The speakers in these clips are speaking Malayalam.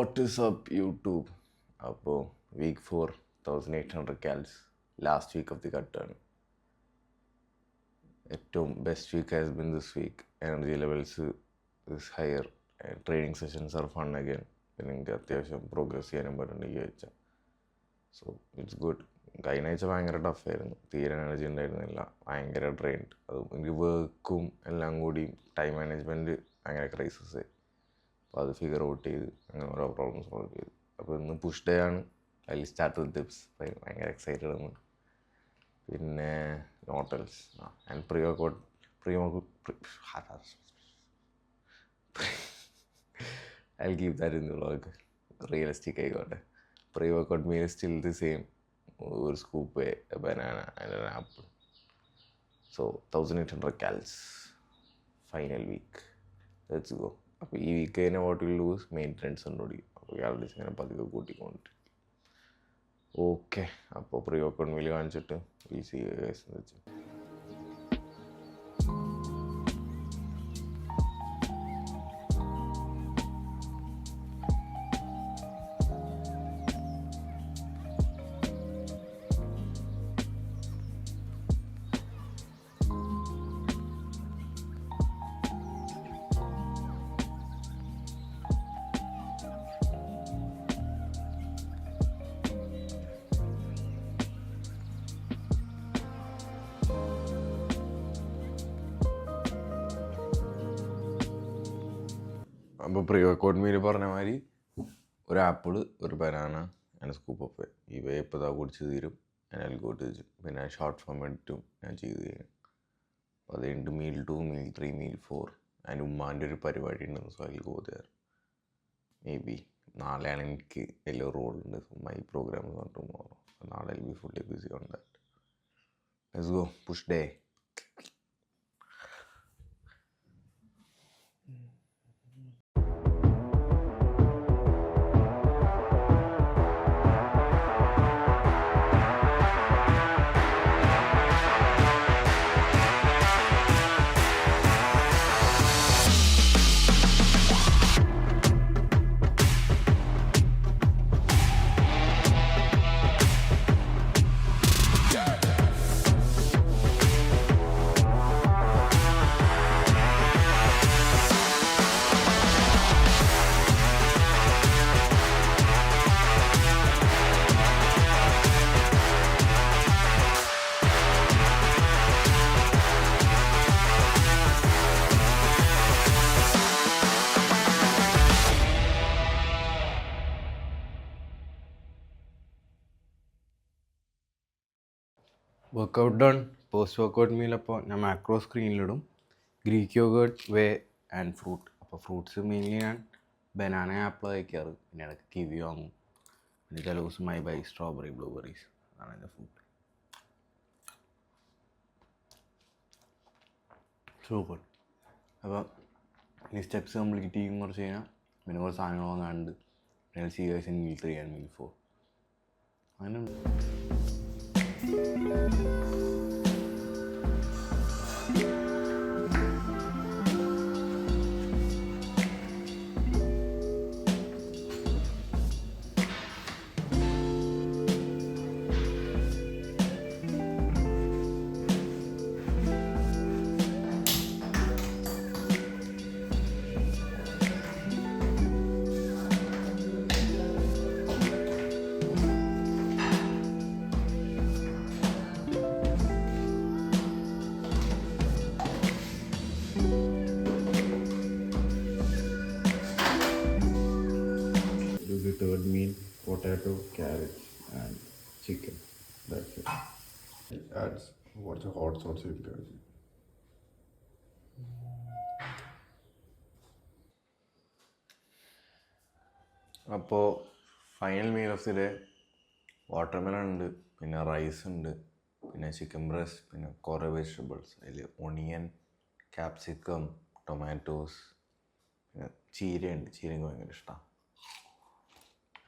What is up, YouTube? അപ്പോൾ week 4 1800 cals last week of the cut ആണ്. ഏറ്റവും best week has been this week. Energy levels is higher. Training sessions are fun again. പിന്നെ എനിക്ക് അത്യാവശ്യം പ്രോഗ്രസ് ചെയ്യാനും പറ്റുന്നുണ്ട് ഈ ആഴ്ച. So it's good. കഴിഞ്ഞ ആഴ്ച ഭയങ്കര ടഫായിരുന്നു. തീരെ എനർജി ഉണ്ടായിരുന്നില്ല. ഭയങ്കര ട്രെയിൻഡ്. അത് എനിക്ക് വർക്കും എല്ലാം കൂടി ടൈം മാനേജ്മെൻറ്റ് ഭയങ്കര ക്രൈസിസ്. അപ്പോൾ അത് ഫിഗർ ഔട്ട് ചെയ്ത് അങ്ങനെ ഓരോ പ്രോബ്ലം സോൾവ് ചെയ്തു. അപ്പോൾ ഇന്ന് പുഷ് ഡേ ആണ്. അതിൽ സ്റ്റാർട്ട് വിത്ത് ടിപ്സ്. ഭയങ്കര എക്സൈറ്റഡ് ആണ്. പിന്നെ നോട്ടൽസ് and I keep that in the vlog. Realistic ആയിക്കോട്ടെ. Pre workout meal still the same. ഒരു scoop, banana and an apple. So 1800 cals final week. Let's go. അപ്പോൾ ഈ വീക്ക് തന്നെ വാട്ട് വിൽ ലൂസ് മെയിൻ്റനൻസ് ഉണ്ടോടി. അപ്പോൾ കാലറീസ് ഇങ്ങനെ പതുക്കെ കൂട്ടിക്കൊണ്ട്. ഓക്കെ, അപ്പോൾ പ്രീ വർക്കൗട്ട് മീൽ കാണിച്ചിട്ട് ഈസി കേസ് വെച്ച്. അപ്പോൾ പ്രീ വർക്കൗട്ട് മീൽ പറഞ്ഞ മാതിരി ഒരു ആപ്പിൾ, ഒരു ബനാന ആൻഡ് സ്കൂപ്പ് ഓഫ് ഇവയെ ഇപ്പോൾ ഇതാ കുടിച്ച് തീരും. ഞാൻ ഗോട്ട് വെച്ചു. പിന്നെ ഷോർട്ട് ഫോം എടുത്തും ഞാൻ ചെയ്ത് തരും. അപ്പോൾ അത് കഴിഞ്ഞിട്ട് മീൽ 2, മീൽ 3, മീൽ 4 അതിൻ്റെ ഉമ്മാൻ്റെ ഒരു പരിപാടി ഉണ്ടെന്ന്. സോ അതിൽ ഗോതർ മേ ബി നാളെയാണ് എനിക്ക് വലിയ റോളുണ്ട്. മൈ പ്രോഗ്രാം പറഞ്ഞിട്ട് നാളെ be fully busy on that. Let's go. Push day. Workout done. Post workout meal അപ്പോൾ ഞാൻ മാക്രോ സ്ക്രീനിലിടും. Greek yoghurt, whey and fruit. അപ്പോൾ ഫ്രൂട്ട്സ് മെയിൻലി ഞാൻ ബനാന, ആപ്പിൾ കഴിക്കാറ്. പിന്നെ ഇടയ്ക്ക് കിവി വാങ്ങും. പിന്നെ ചില ദിവസം മൈ ബൈ സ്ട്രോബെറി, ബ്ലൂബെറീസ്. അതാണ് എൻ്റെ ഫുഡ്. So good. അപ്പോൾ ഈ സ്റ്റെപ്സ് കംപ്ലീറ്റ് ചെയ്യും കുറച്ച് കഴിഞ്ഞാൽ പിന്നെ കുറച്ച് സാധനങ്ങൾ വാങ്ങാണ്ട് പിന്നെ serious in meal 3 and meal 4 അങ്ങനെ. Third meal, potato, carrot and chicken. That's it. It adds what's a hot sauce in there. അപ്പോൾ final meal of the day watermelon ഉണ്ട്, പിന്നെ റൈസ് ഉണ്ട്, പിന്നെ ചിക്കൻ ബ്രസ്റ്റ്, പിന്നെ കുറേ വെജിറ്റബിൾസ്. അതിൽ ഒണിയൻ, ക്യാപ്സിക്കം, ടൊമാറ്റോസ്, പിന്നെ ചീരയുണ്ട്. ചീര എനിക്ക് ഭയങ്കര ഇഷ്ടമാണ്.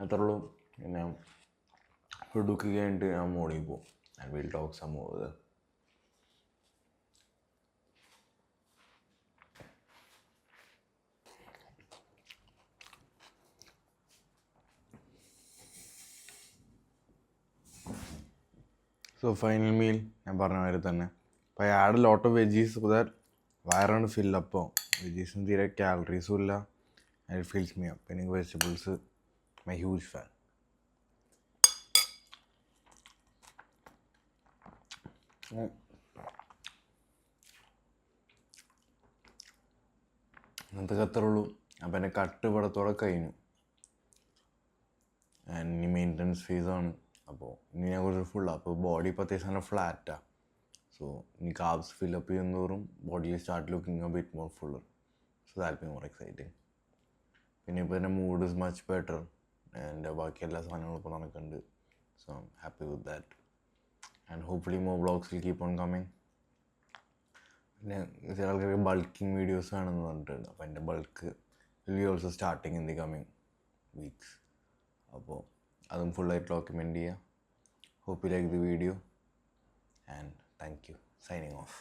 അത്രേ ഉള്ളൂ. പിന്നെ ഫുഡ് കുക്ക് കഴിഞ്ഞിട്ട് ഞാൻ മോളിൽ പോകും. And will talk some over. So final meal ഞാൻ പറഞ്ഞ മാതിരി തന്നെ. അപ്പോൾ I add lot of veggies so that വയറാണ് ഫില്ലപ്പോൾ. വെജീസും തീരെ കാലറീസും ഇല്ല and it feels me up. പിന്നെ വെജിറ്റബിൾസ് മൈ ഹ്യൂജ് ഫാൻ. ഇന്നത്തെ അത്രേ ഉള്ളൂ. അപ്പം എൻ്റെ കട്ട് പടത്തോടെ കഴിഞ്ഞു. ഇനി മെയിൻ്റനൻസ് ഫീസാണ്. അപ്പോൾ ഇനി ഞാൻ കുറച്ച് ഫുള്ളാണ്. അപ്പോൾ ബോഡി ഇപ്പോൾ അത്യാവശ്യം നല്ല ഫ്ലാറ്റാണ്. സോ ഇനി കാബ്സ് ഫില്ലപ്പ് ചെയ്യുന്നതോറും ബോഡിയിൽ start looking A bit more Fuller. So that be more exciting. പിന്നെ ഇപ്പോൾ എൻ്റെ മൂഡ് ഇസ് മച്ച് ബെറ്റർ. എൻ്റെ ബാക്കി എല്ലാ സാധനങ്ങളും ഇപ്പോൾ നടക്കുന്നുണ്ട്. So I'm happy with that. And hopefully more vlogs will keep on coming. പിന്നെ ചില ആൾക്കാർക്ക് ബൾക്കിംഗ് വീഡിയോസ് ആണെന്ന് പറഞ്ഞിട്ടുണ്ട്. അപ്പോൾ എൻ്റെ bulk will be also starting in the coming weeks. അപ്പോൾ അതും ഫുള്ളായിട്ട് ഡോക്യുമെൻ്റ് ചെയ്യുക. Hope you like the video and thank you. Signing of.